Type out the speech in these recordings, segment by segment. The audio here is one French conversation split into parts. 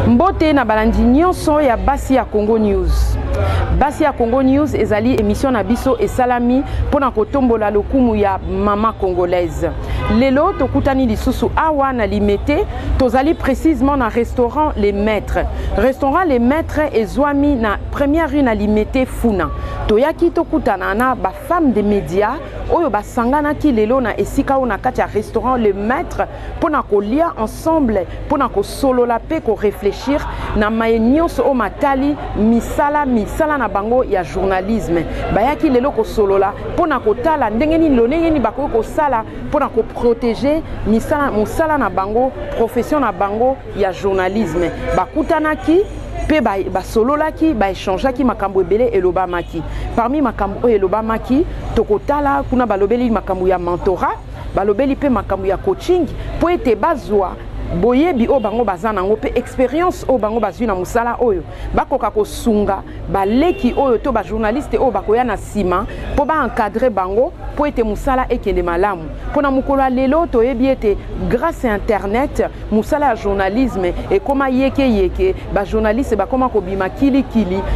Mbote na balandi nyonso ya basi ya Congo News. Basi ya Congo News ezali émission na biso et salami pona kotombola lokumu ya mama congolaise. Lelo tokutani lisusu awa na limete tozali précisément na restaurant Les Maîtres. Restaurant Les Maîtres ezwami na première rue na limete Funa. Toyaki tokutana na ba femme de médias oyo basangana ki lelo na esika ona kati ya restaurant Les Maîtres pona kolia ensemble pona ko solola pe ko réfléchir na mayenyoso o matali misala na bango ya journalisme. Bayaki lelo ko solola pona kotala ndenge ni lonenge ni bako ko sala pona ko protéger misala na bango profession na bango ya journalisme. Bakutanaki pe ba sololaki ba échangeaki makambo ebele elobamaki. Parmi makambo elobamaki tokotala kuna balobeli makambo ya mentorat, balobeli pe makambo ya coaching po ete bazwa boyebi o bango bazana ngo pe expérience o bango bazwi na musala oyo bakoka kosunga baleki oyo to ba journaliste o bakoya na sima po ba encadrer bango po ete musala ekende malamu pona mukolo lelo to yebi ete grâce à internet musala ya journalisme e koma yeke ba journaliste ba koma ko bima kili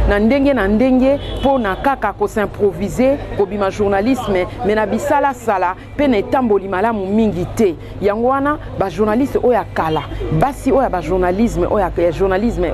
na ndenge pona kaka ko s'improviser ko bima journalisme mais na bisala sala pe na etamboli malamu mingi te yango wana ba journaliste oya kala basi oya ba journalisme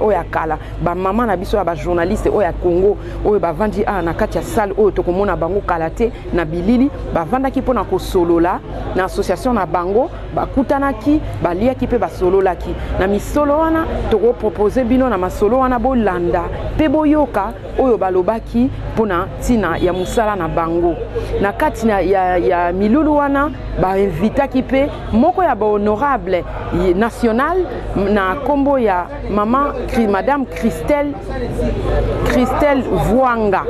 oya kala ba mama na biso ya ba journaliste oya Congo oyo ba vandi na kati ya salle oyo to komona bango kala te na bilili ba vandaki pona ko solola na association na bango bakutanaki baliaki pe basololaki na misolo wana to ko proposer bino na masolo wana bolanda pe boyoka oyo balobaki pona tina ya musala na bango na kati ya milulu wana ba invitaki pe moko ya ba honorable national na kombo ya madame Christelle Vuanga.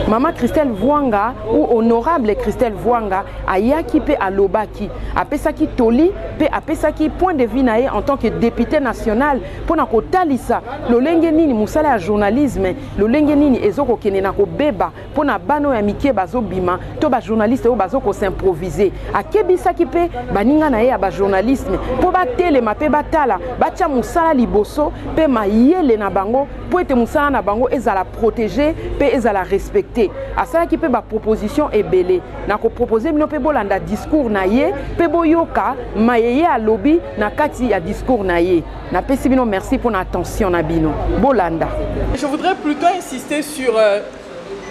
Maman Christelle Vuanga ou honorable Christelle Vuanga ayaki pe alobaki apesaki toli pe apesaki point de vue nae en tant que député national pona kotalisa lolenge nini musala ya journalisme lolenge nini ezoko kene na ko beba pona bano ya mike bazobima to ba journaliste o bazoko s'improviser akebisaki pe baninga nae ya ba journalisme po batelema pe batala bacha musala liboso pe mayele na bango po ete musala na bango ezala protéger pe ezala respecter asalaki pe ba proposition ebele na ko proposer bino pe bolanda discours na ye pe boyoka mayeye a lobby na kati ya discours na ye na pesi bino merci pour l'attention na bino bolanda. Je voudrais plutôt insister sur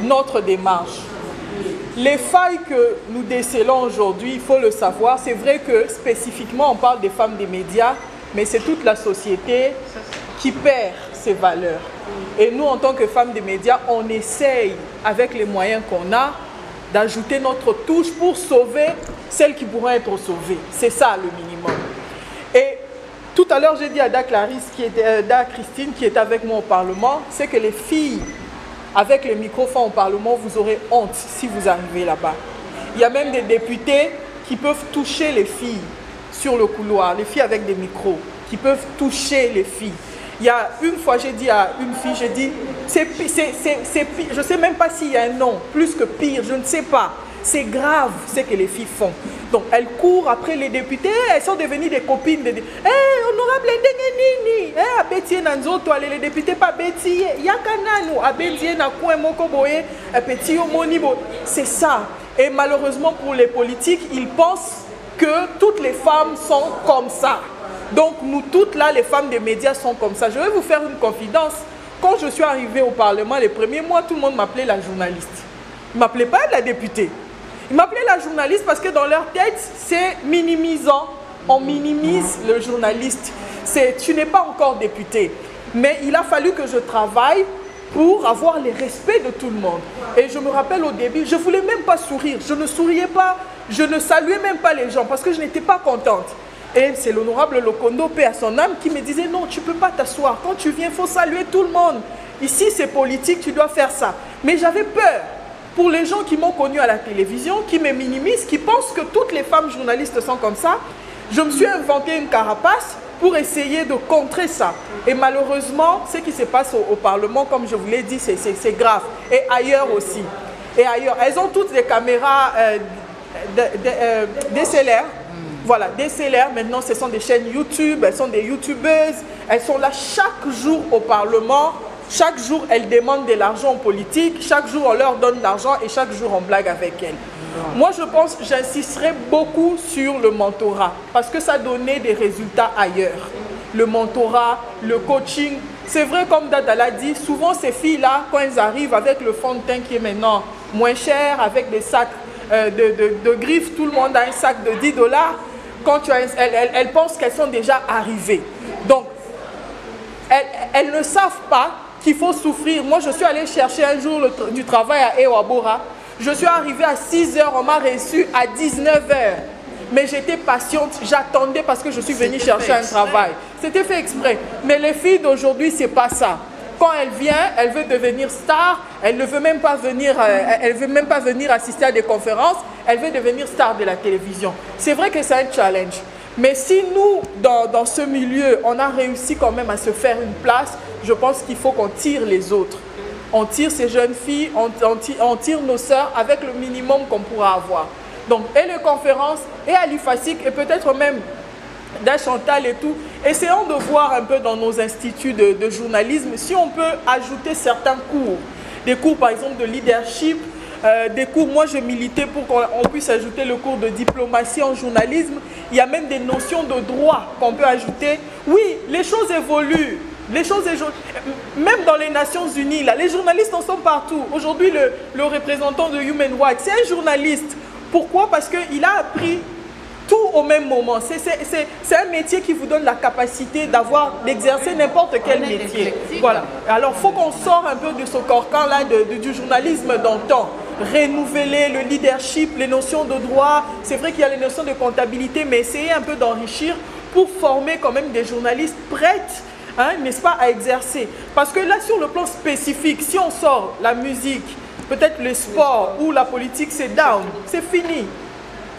notre démarche. Les failles que nous décelons aujourd'hui, il faut le savoir, c'est vrai que spécifiquement on parle des femmes des médias, mais c'est toute la société qui perd ses valeurs. Et nous, en tant que femmes des médias, on essaye, avec les moyens qu'on a, d'ajouter notre touche pour sauver celles qui pourraient être sauvées. C'est ça le minimum. Et tout à l'heure, j'ai dit à Da Christine, qui est avec moi au Parlement, c'est que les filles, avec les microphones au Parlement, vous aurez honte si vous arrivez là-bas. Il y a même des députés qui peuvent toucher les filles sur le couloir, les filles avec des micros, qui peuvent toucher les filles. Il y a une fois, j'ai dit à une fille, j'ai dit, c'est pire, je ne sais même pas s'il y a un nom, plus que pire, je ne sais pas. C'est grave ce que les filles font. Donc elles courent après les députés, elles sont devenues des copines. Honorable Ndengenini, Abétié Nanzoto, les députés pas Bétié, Yakananu, Abétié Nakoué Mokoboé, Petit Omonibo. C'est ça. Et malheureusement pour les politiques, ils pensent que toutes les femmes sont comme ça. Donc nous toutes là, les femmes des médias sont comme ça. Je vais vous faire une confidence. Quand je suis arrivée au Parlement, les premiers mois, tout le monde m'appelait la journaliste. Ils ne m'appelaient pas la députée. Ils m'appelaient la journaliste parce que dans leur tête, c'est minimisant. On minimise le journaliste. Tu n'es pas encore député. Mais il a fallu que je travaille pour avoir le respect de tout le monde. Et je me rappelle au début, je ne voulais même pas sourire. Je ne souriais pas, je ne saluais même pas les gens parce que je n'étais pas contente. Et c'est l'honorable Lokondo, paix à son âme, qui me disait non, tu ne peux pas t'asseoir. Quand tu viens, il faut saluer tout le monde. Ici, c'est politique, tu dois faire ça. Mais j'avais peur. Pour les gens qui m'ont connu à la télévision, qui me minimisent, qui pensent que toutes les femmes journalistes sont comme ça, je me suis inventé une carapace pour essayer de contrer ça. Et malheureusement, ce qui se passe au Parlement, comme je vous l'ai dit, c'est grave. Et ailleurs aussi. Et ailleurs. Elles ont toutes des caméras DSLR. Voilà, DSLR, maintenant ce sont des chaînes YouTube, elles sont des youtubeuses, Elles sont là chaque jour au Parlement. Chaque jour, elles demandent de l'argent aux politiques. Chaque jour, on leur donne de l'argent et chaque jour, on blague avec elles. Moi, je pense, j'insisterai beaucoup sur le mentorat parce que ça donnait des résultats ailleurs. Le mentorat, le coaching. C'est vrai, comme Dada l'a dit, souvent ces filles-là, quand elles arrivent avec le fond de teint qui est maintenant moins cher, avec des sacs de griffes, tout le monde a un sac de 10 $. Quand elles pensent qu'elles sont déjà arrivées. Donc, elles ne savent pas qu'il faut souffrir. Moi, je suis allée chercher un jour du travail à Ewabora. Je suis arrivée à 6 h, on m'a reçu à 19 h. Mais j'étais patiente, j'attendais parce que je suis venue chercher un travail. C'était fait exprès. Mais les filles d'aujourd'hui, ce n'est pas ça. Quand elle vient, elle veut devenir star, elle ne veut même pas venir, assister à des conférences, elle veut devenir star de la télévision. C'est vrai que c'est un challenge. Mais si nous, dans ce milieu, on a réussi quand même à se faire une place, je pense qu'il faut qu'on tire les autres. On tire ces jeunes filles, on tire nos sœurs avec le minimum qu'on pourra avoir. Donc, et les conférences, et Alifasik, et peut-être même d'Achantal et tout, essayons de voir un peu dans nos instituts de journalisme si on peut ajouter certains cours. Des cours, par exemple, de leadership, des cours, moi je militais pour qu'on puisse ajouter le cours de diplomatie en journalisme. Il y a même des notions de droit qu'on peut ajouter. Oui, les choses évoluent. Même dans les Nations Unies, là, les journalistes en sont partout. Aujourd'hui, le représentant de Human Rights, c'est un journaliste. Pourquoi? Parce qu'il a appris tout au même moment. C'est un métier qui vous donne la capacité d'exercer n'importe quel métier. Voilà. Alors, il faut qu'on sorte un peu de ce carcan-là du journalisme d'antan. Renouveler le leadership, les notions de droit. C'est vrai qu'il y a les notions de comptabilité, mais essayer un peu d'enrichir pour former quand même des journalistes prêtes, hein, n'est-ce pas, à exercer. Parce que là, sur le plan spécifique, si on sort la musique, peut-être le sport ou la politique, c'est down, c'est fini.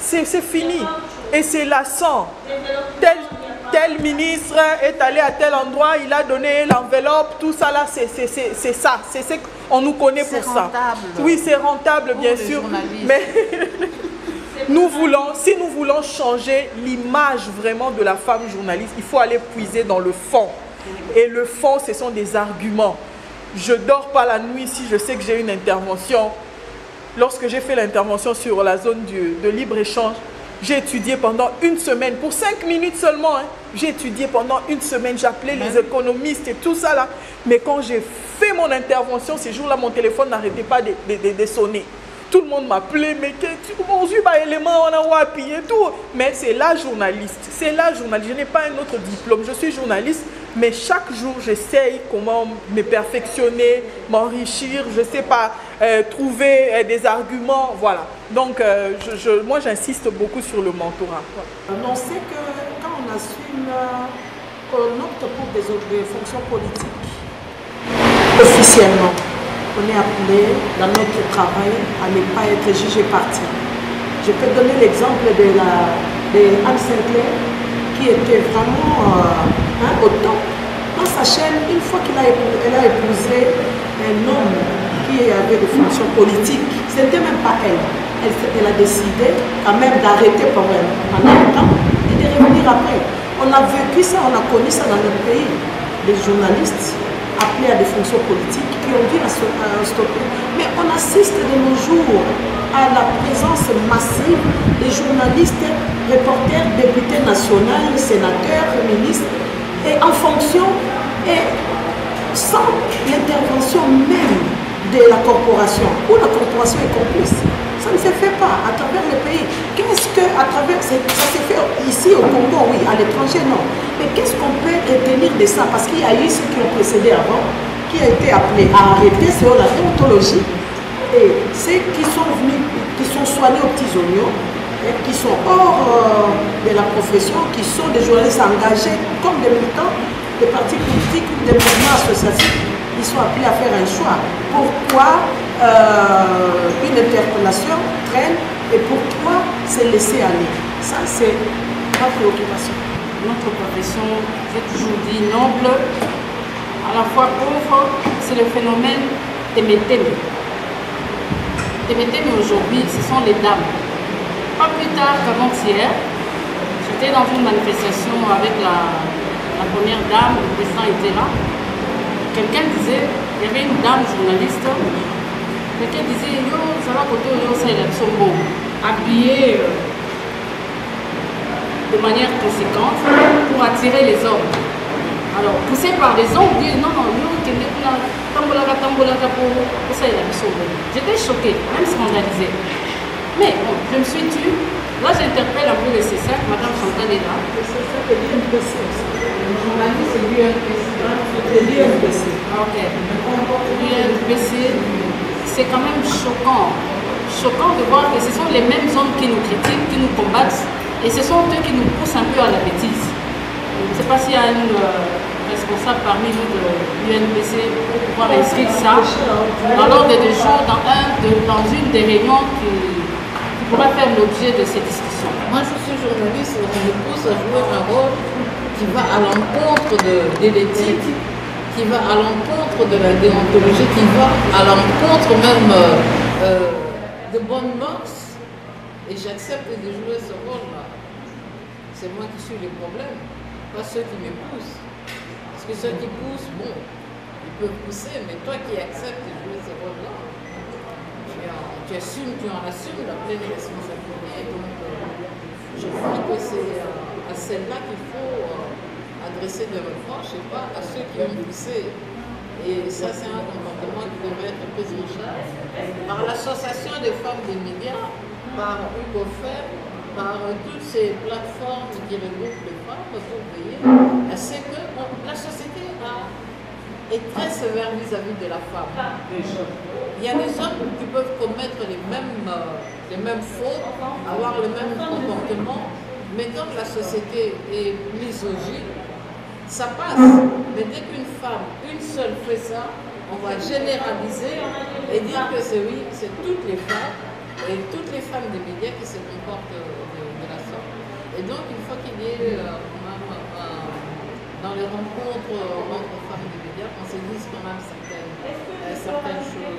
C'est fini. Et c'est lassant. Tel ministre est allé à tel endroit, il a donné l'enveloppe, tout ça là, c'est ça. On nous connaît pour ça. Oui, c'est rentable, bien sûr. Mais si nous voulons changer l'image vraiment de la femme journaliste, il faut aller puiser dans le fond. Et le fond, ce sont des arguments. Je ne dors pas la nuit si je sais que j'ai une intervention. Lorsque j'ai fait l'intervention sur la zone de libre-échange, j'ai étudié pendant une semaine, pour 5 minutes seulement, hein, j'ai étudié pendant une semaine, j'appelais les économistes et tout ça là. Mais quand j'ai fait mon intervention, ces jours-là, mon téléphone n'arrêtait pas de sonner. Tout le monde m'appelait, mais élément, on a appuyé tout. Mais c'est la journaliste, c'est la journaliste. Je n'ai pas un autre diplôme, je suis journaliste, mais chaque jour, j'essaye comment me perfectionner, m'enrichir, je ne sais pas, trouver des arguments, voilà. Donc, moi, j'insiste beaucoup sur le mentorat. On sait que quand on assume, on opte pour des fonctions politiques, officiellement, on est appelé dans notre travail à ne pas être jugé parti. Je peux donner l'exemple de Anne Sinclair, qui était vraiment au top dans sa chaîne. Une fois qu'elle a épousé un homme qui avait des fonctions politiques, ce n'était même pas elle. Elle a décidé quand même d'arrêter pendant un temps et de revenir après. On a vécu ça, on a connu ça dans notre pays. Des journalistes appelés à des fonctions politiques qui ont dû stopper. Mais on assiste de nos jours à la présence massive des journalistes, reporters, députés nationaux, sénateurs, ministres, et en fonction et sans l'intervention même de la corporation, où la corporation est complice. Ça ne se fait pas à travers le pays. Qu'est-ce que, à travers, ça se fait ici au Congo, oui, à l'étranger, non. Mais qu'est-ce qu'on peut retenir de ça? Parce qu'il y a eu ceux qui ont précédé avant, qui a été appelé à arrêter selon la déontologie, et ceux qui sont venus, qui sont soignés aux petits oignons, et qui sont hors de la profession, qui sont des journalistes engagés comme des militants des partis politiques ou des mouvements associatifs, ils sont appelés à faire un choix. Pourquoi une interpellation traîne et pourquoi se laisser aller? Ça, c'est ma préoccupation. Notre profession, j'ai toujours dit noble, à la fois pauvre, c'est le phénomène Témétémé. Témétémé aujourd'hui, ce sont les dames. Pas plus tard qu'avant-hier, j'étais dans une manifestation avec la la première dame, le président était là. Quelqu'un disait, il y avait une dame journaliste, quelqu'un disait, yo, ça va côté yo, ça il a son bon, habillé de manière conséquente pour attirer les hommes. Alors, poussé par les hommes, on dit non, non, yo, tambolaka pour ça il a son bon. J'étais choquée, même scandalisée. Mais bon, je me suis tue. Là, j'interpelle un peu le CSAC, Madame Chantal est là. Le CSAC est l'UNPC. Le journaliste c'est l'UNPC. C'est l'UNPC. Ok. L'UNPC, c'est quand même choquant. Choquant de voir que ce sont les mêmes hommes qui nous critiquent, qui nous combattent, et ce sont eux qui nous poussent un peu à la bêtise. Je ne sais pas s'il y a une responsable parmi nous de l'UNPC pour pouvoir inscrire ça dans l'ordre du jour, dans une des réunions qui pourra faire l'objet de ces discussions. Moi, je suis journaliste, on me pousse à jouer un rôle qui va à l'encontre de l'éthique, qui va à l'encontre de la déontologie, qui va à l'encontre même de bonnes mœurs. Et j'accepte de jouer ce rôle-là. C'est moi qui suis le problème, pas ceux qui me poussent. Parce que ceux qui poussent, bon, ils peuvent pousser, mais toi qui acceptes de jouer ce rôle-là, tu assumes, tu en assumes la pleine responsabilité. Donc, je crois que c'est à celle-là qu'il faut adresser des reproches et pas à ceux qui ont poussé. Et ça, c'est un comportement qui devrait être pris en charge par l'association des femmes des médias, par Hugo Fer, par toutes ces plateformes qui regroupent les femmes pour veiller à ce que la société est très sévère vis-à-vis de la femme. Il y a des hommes qui peuvent commettre les mêmes fautes, avoir le même comportement, mais quand la société est misogyne, ça passe. Mais dès qu'une femme, une seule fait ça, on va généraliser et dire que c'est oui, c'est toutes les femmes et toutes les femmes des médias qui se comportent de la sorte. Et donc il faut qu'il y ait dans les rencontres entre femmes des médias, qu'on se dise quand même certaines choses.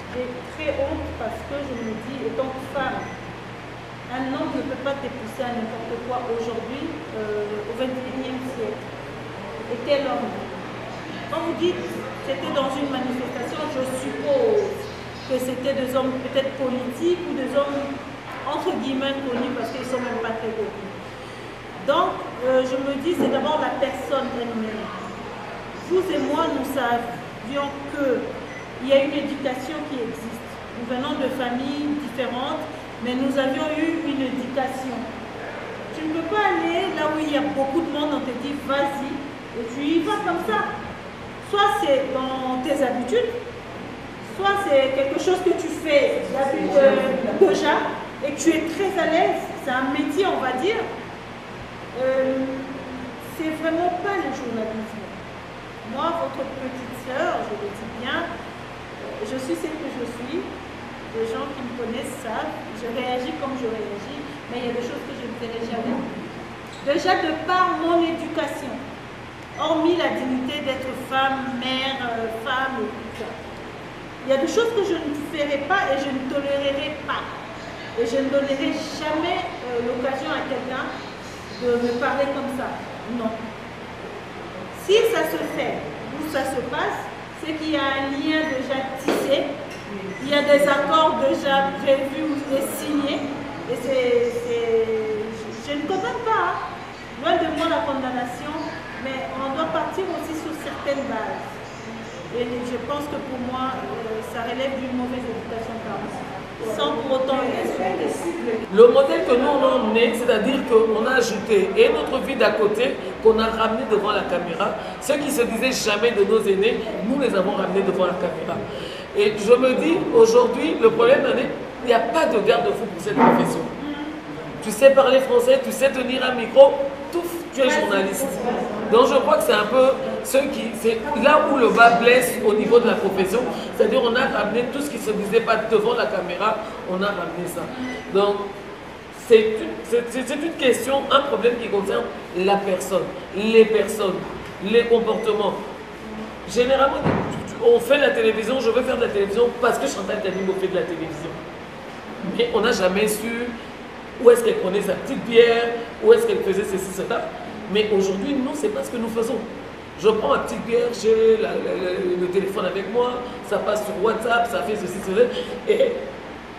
J'ai très honte parce que je me dis, étant femme, un homme ne peut pas te pousser à n'importe quoi aujourd'hui, au XXIe siècle. Et quel homme? Quand vous dites c'était dans une manifestation, je suppose que c'était des hommes peut-être politiques ou des hommes entre guillemets connus parce qu'ils ne sont même pas très connus. Donc, je me dis, c'est d'abord la personne elle-même. Vous et moi, nous savions qu'il y a une éducation qui existe. Nous venons de familles différentes, mais nous avions eu une éducation. Tu ne peux pas aller là où il y a beaucoup de monde, on te dit vas-y, et tu y vas comme ça. Soit c'est dans tes habitudes, soit c'est quelque chose que tu fais déjà et que tu es très à l'aise. C'est un métier, on va dire. C'est vraiment pas le journalisme. Moi, votre petite sœur, je le dis bien, je suis celle que je suis. Les gens qui me connaissent savent, je réagis comme je réagis, mais il y a des choses que je ne ferai jamais. Déjà de par mon éducation, hormis la dignité d'être femme, mère, femme, et tout ça, il y a des choses que je ne ferai pas et je ne tolérerai pas. Et je ne donnerai jamais l'occasion à quelqu'un de me parler comme ça. Non. Si ça se fait ou ça se passe, c'est qu'il y a un lien déjà tissé, il y a des accords déjà prévus et signés, et je ne condamne pas, hein. Loin de moi la condamnation, mais on doit partir aussi sur certaines bases. Et je pense que pour moi, ça relève d'une mauvaise éducation par moi, sans pour autant le modèle que nous on a emmené, c'est-à-dire qu'on a ajouté et notre vie d'à côté, qu'on a ramené devant la caméra. Ceux qui se disaient jamais de nos aînés, nous les avons ramenés devant la caméra. Et je me dis, aujourd'hui, le problème, il n'y a pas de garde-fou pour cette profession. Tu sais parler français, tu sais tenir un micro, tout, tu es journaliste. Donc je crois que c'est un peu c'est là où le bas blesse au niveau de la profession. C'est-à-dire on a ramené tout ce qui ne se disait pas devant la caméra, on a ramené ça. Donc c'est une question, un problème qui concerne la personne, les comportements. Généralement, on fait la télévision, je veux faire de la télévision parce que Chantal Kanimbo fait de la télévision. Mais on n'a jamais su où est-ce qu'elle prenait sa petite bière, où est-ce qu'elle faisait ceci, cela. Mais aujourd'hui, nous, c'est pas ce que nous faisons. Je prends ma petite bière, j'ai le téléphone avec moi, ça passe sur WhatsApp, ça fait ceci, cela. Et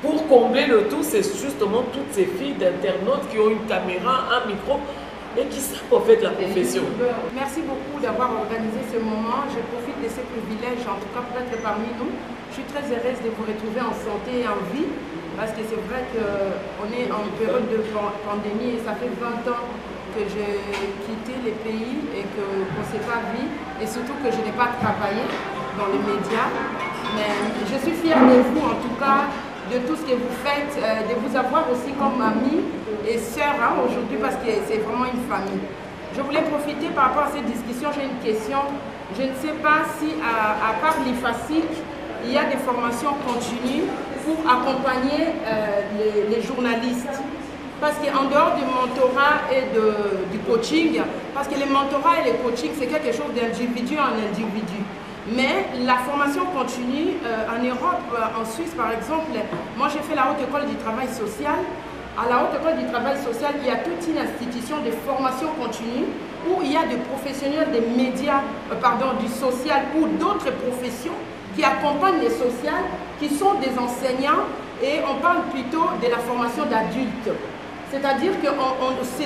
pour combler le tout, c'est justement toutes ces filles d'internautes qui ont une caméra, un micro et qui savent en fait la profession. Merci beaucoup d'avoir organisé ce moment. Je profite de ces privilèges, en tout cas pour être parmi nous. Je suis très heureuse de vous retrouver en santé et en vie, parce que c'est vrai qu'on est en période de pandémie et ça fait 20 ans que j'ai quitté les pays et qu'on ne s'est pas vu, et surtout que je n'ai pas travaillé dans les médias. Mais je suis fière de vous, en tout cas, de tout ce que vous faites, de vous avoir aussi comme amie et sœur aujourd'hui, parce que c'est vraiment une famille. Je voulais profiter par rapport à cette discussion, j'ai une question. Je ne sais pas si, à part l'IFASIC, il y a des formations continues pour accompagner les journalistes. Parce qu'en dehors du mentorat et du coaching, parce que les mentorats et les coachings, c'est quelque chose d'individu en individu. Mais la formation continue en Europe, en Suisse par exemple, moi j'ai fait la Haute École du Travail Social. À la Haute École du Travail Social, il y a toute une institution de formation continue où il y a des professionnels des médias, du social ou d'autres professions qui accompagnent les sociales, qui sont des enseignants, et on parle plutôt de la formation d'adultes. C'est-à-dire que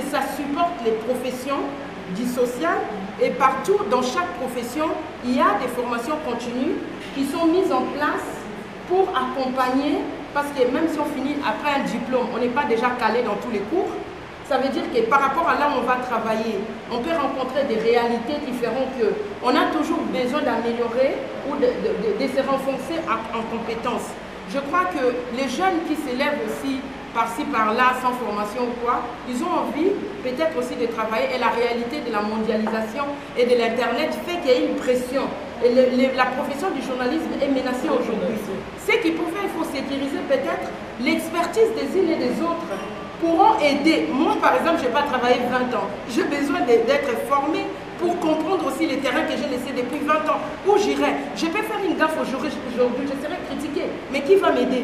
ça supporte les professions du social, et partout, dans chaque profession, il y a des formations continues qui sont mises en place pour accompagner, parce que même si on finit après un diplôme, on n'est pas déjà calé dans tous les cours. Ça veut dire que par rapport à là où on va travailler, on peut rencontrer des réalités qui feront qu'on a toujours besoin d'améliorer ou de se renforcer en compétences. Je crois que les jeunes qui s'élèvent aussi par-ci, par-là, sans formation ou quoi, ils ont envie peut-être aussi de travailler, et la réalité de la mondialisation et de l'Internet fait qu'il y a une pression. Et la profession du journalisme est menacée aujourd'hui. Ce qui peut faire, il faut sécuriser peut-être l'expertise des unes et des autres, pourront aider. Moi, par exemple, je n'ai pas travaillé 20 ans. J'ai besoin d'être formé pour comprendre aussi les terrains que j'ai laissés depuis 20 ans. Où j'irai? Je peux faire une gaffe aujourd'hui, je serai critiqué. Mais qui va m'aider?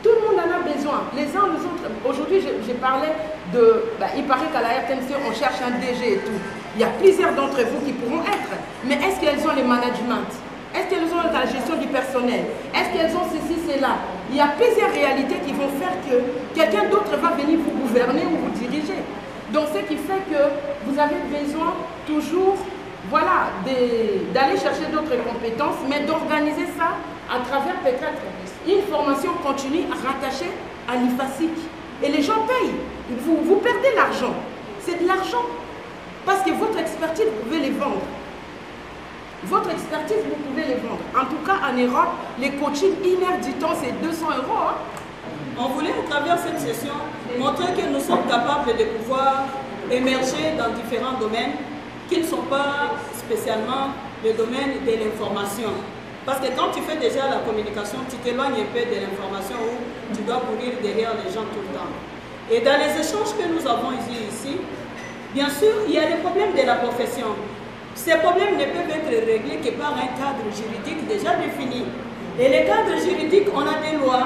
Tout le monde en a besoin, les uns les autres. Aujourd'hui, j'ai parlé de... il paraît qu'à la RTNC, on cherche un DG et tout. Il y a plusieurs d'entre vous qui pourront être. Mais est-ce qu'elles ont le management? Est-ce qu'elles ont la gestion du personnel? Est-ce qu'elles ont ceci, cela? Il y a plusieurs réalités qui vont faire que quelqu'un d'autre va venir vous gouverner ou vous diriger. Donc, ce qui fait que vous avez besoin toujours, voilà, d'aller chercher d'autres compétences, mais d'organiser ça à travers peut-être une formation continue rattachée à l'IFASIC. Et les gens payent. Vous perdez l'argent. C'est de l'argent. Parce que votre expertise, vous pouvez les vendre. Votre expertise, vous pouvez les vendre. En tout cas, en Europe, les coachings, 1 heure du temps, c'est 200 €. Hein. On voulait, à travers cette session, montrer que nous sommes capables de pouvoir émerger dans différents domaines qui ne sont pas spécialement le domaine de l'information. Parce que quand tu fais déjà la communication, tu t'éloignes un peu de l'information où tu dois courir derrière les gens tout le temps. Et dans les échanges que nous avons ici, bien sûr, il y a les problèmes de la profession. Ces problèmes ne peuvent être réglés que par un cadre juridique déjà défini. Et les cadres juridiques, on a des lois.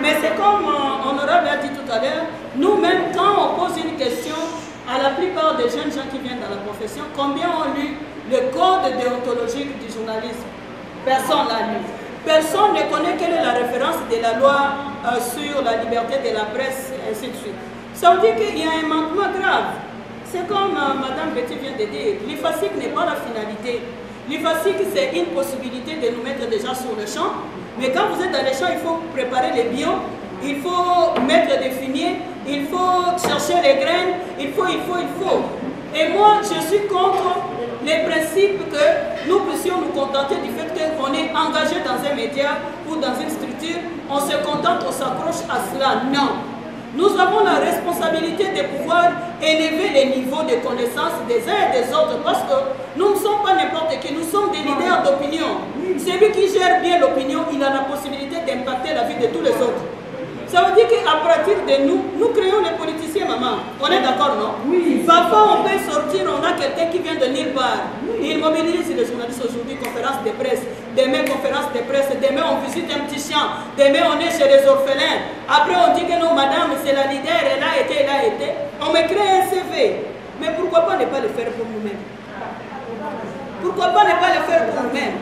Mais c'est comme Honorable a dit tout à l'heure, nous-mêmes, quand on pose une question à la plupart des jeunes gens qui viennent dans la profession, combien ont lu le code déontologique du journalisme? Personne l'a lu. Personne ne connaît quelle est la référence de la loi sur la liberté de la presse, et ainsi de suite. Ça veut dire qu'il y a un manquement grave. C'est comme Madame Betty vient de dire, l'IFASIC n'est pas la finalité. L'IFASIC, c'est une possibilité de nous mettre déjà sur le champ. Mais quand vous êtes dans les champs, il faut préparer les bios, il faut mettre des fumiers, il faut chercher les graines, il faut. Et moi, je suis contre les principes que nous puissions nous contenter du fait qu'on est engagé dans un média ou dans une structure, on se contente, on s'accroche à cela. Non. Nous avons la responsabilité de pouvoir élever les niveaux de connaissances des uns et des autres parce que nous ne sommes pas n'importe qui, nous sommes des leaders d'opinion. Celui qui gère bien l'opinion, il a la possibilité d'impacter la vie de tous les autres. Ça veut dire qu'à partir de nous créons les politiciens, maman. On est d'accord, non? Oui. Parfois, on peut sortir, on a quelqu'un qui vient de nulle part. Il mobilise les journalistes aujourd'hui, conférence de presse. Demain, conférence de presse. Demain, on visite un petit champ. Demain, on est chez les orphelins. Après, on dit que non, madame, c'est la leader, elle a été. On me crée un CV. Mais pourquoi pas ne pas le faire pour nous-mêmes? Pourquoi pas ne pas le faire pour nous-mêmes?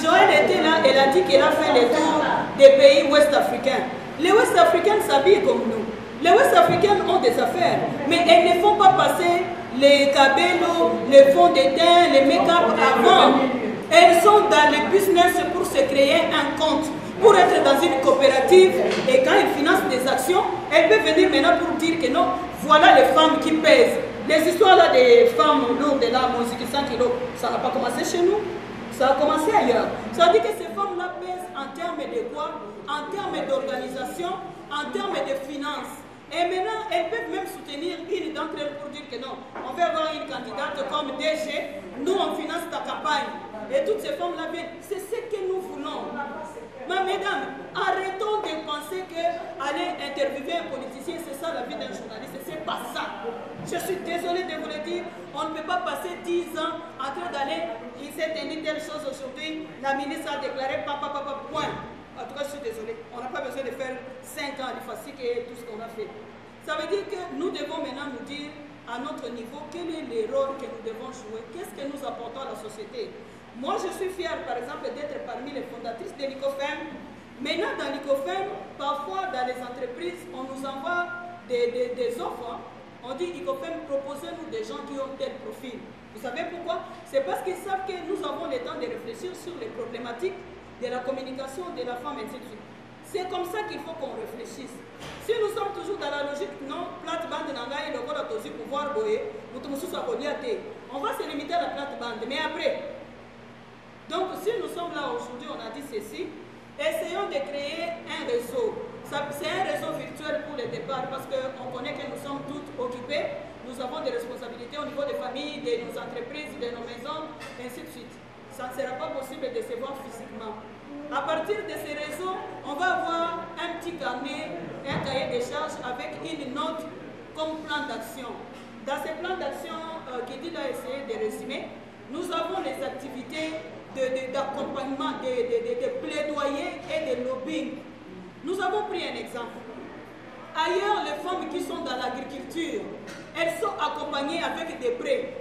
Joël était là, elle a dit qu'elle a fait le tour des pays ouest-africains. Les ouest-africains s'habillent comme nous. Les ouest-africains ont des affaires, mais elles ne font pas passer les cabellos, les fonds de teint, les make-up avant. Elles sont dans le business pour se créer un compte, pour être dans une coopérative, et quand elles financent des actions, elles peuvent venir maintenant pour dire que non, voilà les femmes qui pèsent. Les histoires là des femmes lourdes de la musique 100 kilos, ça n'a pas commencé chez nous, ça a commencé ailleurs. Ça veut dire que ces femmes-là pèsent en termes de quoi? En termes d'organisation, en termes de finances. Et maintenant, elles peuvent même soutenir une d'entre elles pour dire que non, on veut avoir une candidate comme DG, nous on finance ta campagne. Et toutes ces femmes-là viennent, c'est ce que nous voulons. Mais mesdames, arrêtons de penser qu'aller interviewer un politicien, c'est ça la vie d'un journaliste, c'est pas ça. Je suis désolée de vous le dire, on ne peut pas passer 10 ans en train d'aller, il s'est tenu telle chose aujourd'hui, la ministre a déclaré papa, point. En tout cas, je suis désolée, on n'a pas besoin de faire 5 ans de fatigue et tout ce qu'on a fait. Ça veut dire que nous devons maintenant nous dire à notre niveau quel est le rôle que nous devons jouer, qu'est-ce que nous apportons à la société. Moi, je suis fière, par exemple, d'être parmi les fondatrices de l'ICOFEM. Maintenant, dans l'ICOFEM, parfois, dans les entreprises, on nous envoie des offres. On dit, ICOFEM, proposez-nous des gens qui ont tel profil. Vous savez pourquoi? C'est parce qu'ils savent que nous avons le temps de réfléchir sur les problématiques de la communication de la femme, ainsi de suite. C'est comme ça qu'il faut qu'on réfléchisse. Si nous sommes toujours dans la logique, non, plate-bande, nangaï, le corps a aussi pouvoir boyer, on va se limiter à la plate-bande. Mais après, donc si nous sommes là aujourd'hui, on a dit ceci, essayons de créer un réseau. C'est un réseau virtuel pour le départ parce qu'on connaît que nous sommes toutes occupées, nous avons des responsabilités au niveau des familles, de nos entreprises, de nos maisons, ainsi de suite. Ça ne sera pas possible de se voir physiquement. À partir de ces réseaux, on va avoir un petit carnet, un cahier de charges avec une note comme plan d'action. Dans ces plans d'action, Guédil a essayé de résumer, nous avons les activités d'accompagnement, de plaidoyer et de lobbying. Nous avons pris un exemple. Ailleurs, les femmes qui sont dans l'agriculture, elles sont accompagnées avec des prêts.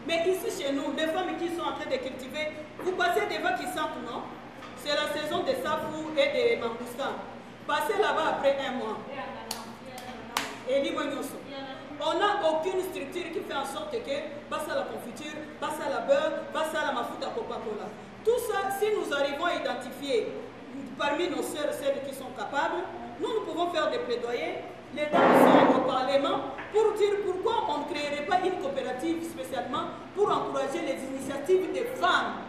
Mais ici chez nous, les femmes qui sont en train de cultiver, vous passez des vents qui sentent, non? C'est la saison des safou et des mangoustans. Passez là-bas après un mois. Et on n'a aucune structure qui fait en sorte que passe à la confiture, passe à la beurre, passe à la mafuta Coca-Cola. Tout ça, si nous arrivons à identifier parmi nos sœurs celles qui sont capables, nous pouvons faire des plaidoyers. Les dames sont au Parlement pour dire pourquoi on ne créerait pas une coopérative spécialement pour encourager les initiatives des femmes.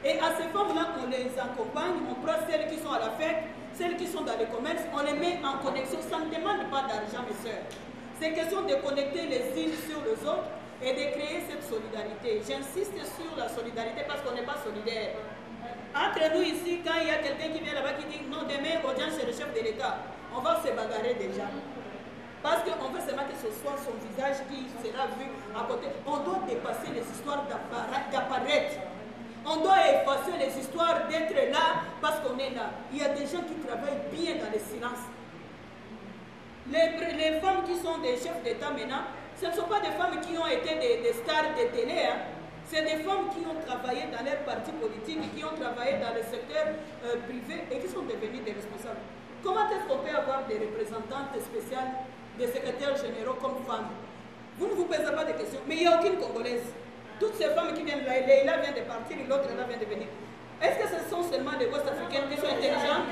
Et à ces femmes-là, on les accompagne, on prend celles qui sont à la fête, celles qui sont dans les commerces, on les met en connexion. Ça ne demande pas d'argent, mes sœurs. C'est question de connecter les unes sur les autres et de créer cette solidarité. J'insiste sur la solidarité parce qu'on n'est pas solidaire. Entre nous ici, quand il y a quelqu'un qui vient là-bas qui dit non, demain, audience chez le chef de l'État, on va se bagarrer déjà. Parce qu'on veut seulement que ce soit son visage qui sera vu à côté. On doit dépasser les histoires d'apparaître. On doit effacer les histoires d'être là parce qu'on est là. Il y a des gens qui travaillent bien dans le silence. Les femmes qui sont des chefs d'État maintenant, ce ne sont pas des femmes qui ont été des stars de télé. Hein. C'est des femmes qui ont travaillé dans leur parti politique, qui ont travaillé dans le secteur privé et qui sont devenues des responsables. Comment est-ce qu'on peut avoir des représentantes spéciales, des secrétaires généraux comme femmes? Vous ne vous posez pas de questions, mais il n'y a aucune Congolaise. Toutes ces femmes qui viennent là, Leïla vient de partir et l'autre là vient de venir. Est-ce que ce sont seulement des Ouest-Africaines qui sont intelligentes?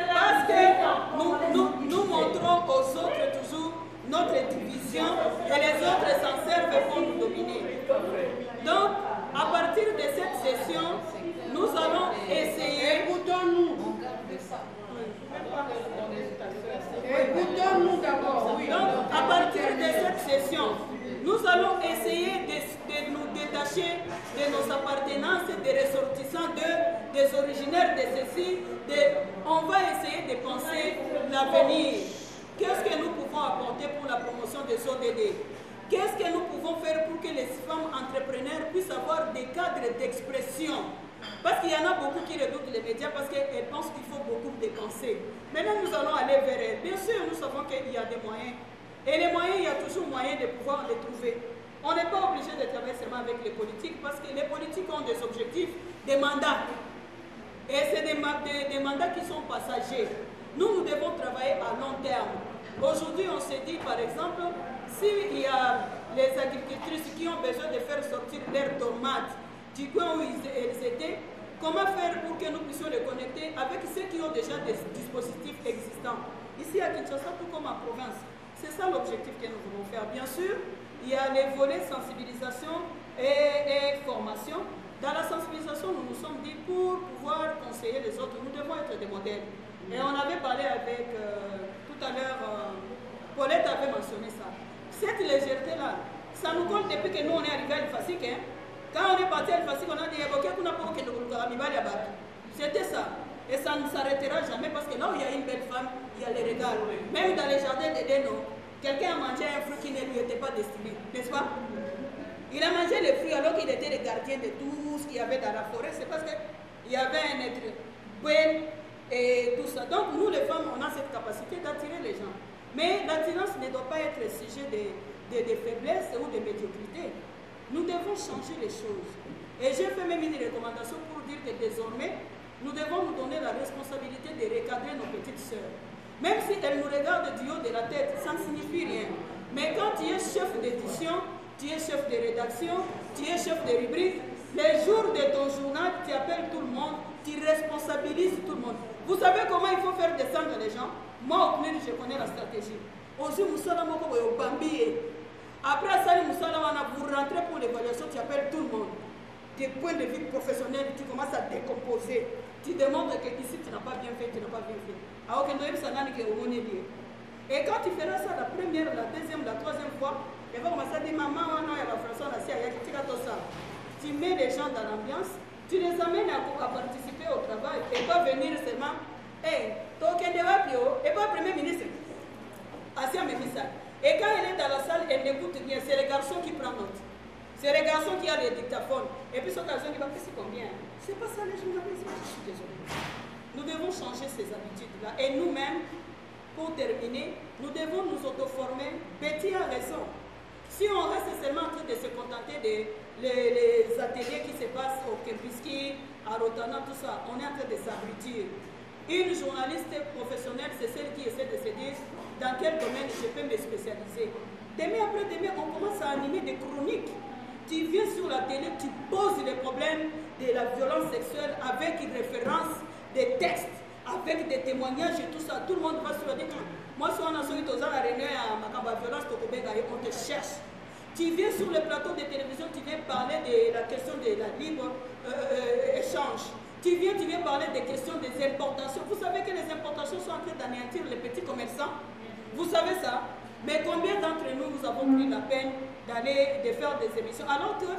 Parce que nous montrons aux autres toujours notre division et les autres s'en servent pour nous dominer. Donc, à partir de cette session, nous allons essayer... Écoutons-nous. Écoutons-nous d'abord. Oui. Donc, à partir de cette session, nous allons essayer de nous détacher de nos appartenances, des ressortissants des originaires de ceci. On va essayer de penser l'avenir. Qu'est-ce que nous pouvons apporter pour la promotion des ODD? Qu'est-ce que nous pouvons faire pour que les femmes entrepreneurs puissent avoir des cadres d'expression? Parce qu'il y en a beaucoup qui redoutent les médias parce qu'elles pensent qu'il faut beaucoup dépenser. Maintenant, nous allons aller vers elles. Bien sûr, nous savons qu'il y a des moyens. Et les moyens, il y a toujours moyen de pouvoir les trouver. On n'est pas obligé de travailler seulement avec les politiques parce que les politiques ont des objectifs, des mandats. Et c'est des mandats qui sont passagers. Nous devons travailler à long terme. Aujourd'hui, on s'est dit, par exemple, s'il y a les agricultrices qui ont besoin de faire sortir leurs tomates du coin où elles étaient, comment faire pour que nous puissions les connecter avec ceux qui ont déjà des dispositifs existants. Ici à Kinshasa, tout comme en province. C'est ça l'objectif que nous voulons faire. Bien sûr, il y a les volets sensibilisation et formation. Dans la sensibilisation, nous nous sommes dit, pour pouvoir conseiller les autres, nous devons être des modèles. Et on avait parlé avec, tout à l'heure, Paulette avait mentionné ça. Cette légèreté-là, ça nous compte depuis que nous, on est arrivé à l'Ifasik. Hein. Quand on est parti à l'Ifasik, on a dit, c'était ça. Et ça ne s'arrêtera jamais parce que là où il y a une belle femme, il y a les regards. Même dans les jardins de Deno, quelqu'un a mangé un fruit qui ne lui était pas destiné, n'est-ce pas? Il a mangé les fruits alors qu'il était le gardien de tout ce qu'il y avait dans la forêt. C'est parce qu'il y avait un être bon et tout ça. Donc nous les femmes, on a cette capacité d'attirer les gens. Mais l'attirance ne doit pas être le sujet de faiblesse ou de médiocrité. Nous devons changer les choses. Et j'ai fait même une recommandation pour dire que désormais, nous devons nous donner la responsabilité de recadrer nos petites sœurs. Même si elles nous regardent du haut de la tête, ça ne signifie rien. Mais quand tu es chef d'édition, tu es chef de rédaction, tu es chef de rubrique, les jours de ton journal, tu appelles tout le monde, tu responsabilises tout le monde. Vous savez comment il faut faire descendre les gens? Moi, au CNUD, je connais la stratégie. Aujourd'hui, après ça, vous rentrez pour l'évaluation, tu appelles tout le monde. Des points de vue professionnels, tu commences à décomposer. Tu demandes que ici tu n'as pas bien fait, tu n'as pas bien fait. Et quand tu feras ça la première, la deuxième, la troisième fois, il va commencer à dire maman, non, il y a la Françoise, tu mets les gens dans l'ambiance, tu les amènes à participer au travail et pas venir seulement, hey, et pas Premier ministre. Et quand elle est dans la salle, elle n'écoute rien, c'est les garçons qui prennent note. C'est les garçons qui ont les dictaphones. Et puis ce garçon qui va faire combien? C'est pas ça les journalistes, je suis désolée. Nous devons changer ces habitudes-là. Et nous-mêmes, pour terminer, nous devons nous auto-former. Betty a raison. Si on reste seulement en train de se contenter des ateliers qui se passent au Kempiski, à Rotana, tout ça, on est en train de s'abrutir. Une journaliste professionnelle, c'est celle qui essaie de se dire dans quel domaine je peux me spécialiser. Demain après demain, on commence à animer des chroniques. Tu viens sur la télé, tu poses les problèmes de la violence sexuelle avec une référence, des textes, avec des témoignages et tout ça. Tout le monde va sur la télé. Moi, si on a sorti aux la réunion à Makamba Violence, on te cherche. Tu viens sur le plateau de télévision, tu viens parler de la question de la libre échange. Tu viens parler des questions des importations. Vous savez que les importations sont en train d'anéantir les petits commerçants. Vous savez ça? Mais combien d'entre nous, nous avons pris la peine de faire des émissions? Alors que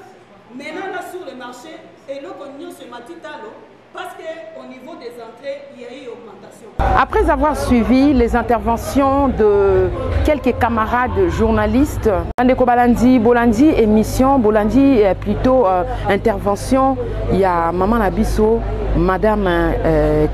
maintenant, là, sur le marché, et là, on y se matitalo, parce qu'au niveau des entrées, il y a eu une augmentation. Après avoir suivi les interventions de quelques camarades journalistes, Ndeko Bolandi émission, Bolandi plutôt intervention, il y a Maman Nabiso, Madame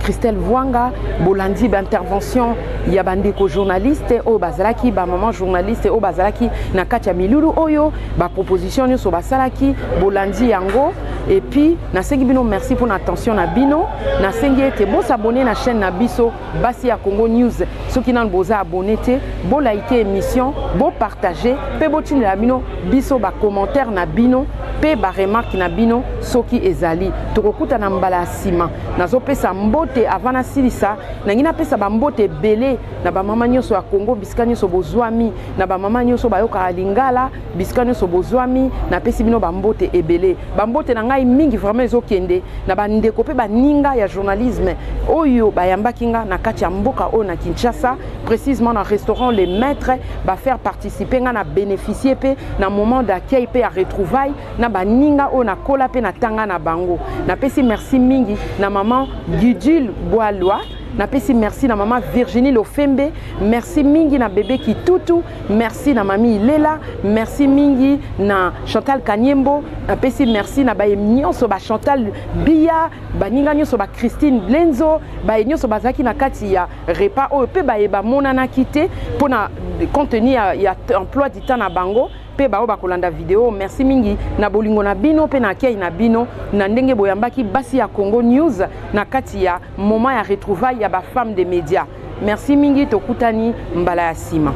Christelle Vouanga, Bolandi intervention, il y a Bandeko journaliste au Bazalaki, Maman journaliste au Bazalaki, Nakatia Milulu Oyo, proposition sur Basalaki, Bolandi Yango, et puis Nasengi Bino, merci pour l'attention Nabino, Nasengi ete bon s'abonner à la chaîne Nabiso, Basi à Congo News, ceux qui n'ont pas abonné, bon liker émission, bon partager, pe botine Nabino, biso ba commentaire Nabino, pe ba remarque Nabino, soki ezali, tokokuta na mbala sima, nazo pesa mbote avant na silisa, nangina pesa ba mbote belé, na ba mama nyoso ya Congo, bisika nyoso bozwami, na ba mama nyoso ba yoka lingala, bisika nyoso bozwami, na pesi bino ba mbote ebelé, ba mbote na ngai mingi vraiment ezokende, na ba ndeko pe ba ninga ya journalisme, oyo ba yambakinga na kati ya mboka o na Kinshasa, précisément dans le restaurant Les Maîtres, va faire participer, na bénéficier pe na moment d'accueil pe à retrouvailles, na ba ninga o na kola pe na tanga na bango. Na pesi merci mingi na maman Gudule Boaloa, napesi merci na mama Virginie Lofembe, merci mingi na bébé Kitutu, merci na mami Lela, merci mingi na Chantal Kanyembo, napesi merci na baye nyonso ba Chantal Bia, baninga nyonso ba Christine Blenzo, baye nyonso bazaki na kati ya repas o pe baye ba monana kité pour na contenu ya emploi du temps na bango. Pe bao bakolanda vidéo, merci mingi na bolingo na bino pe na kei na bino na ndenge boyambaki basi ya Congo News na kati ya moment ya retrouvailles ya ba femme des médias. Merci mingi tokutani mbala ya sima.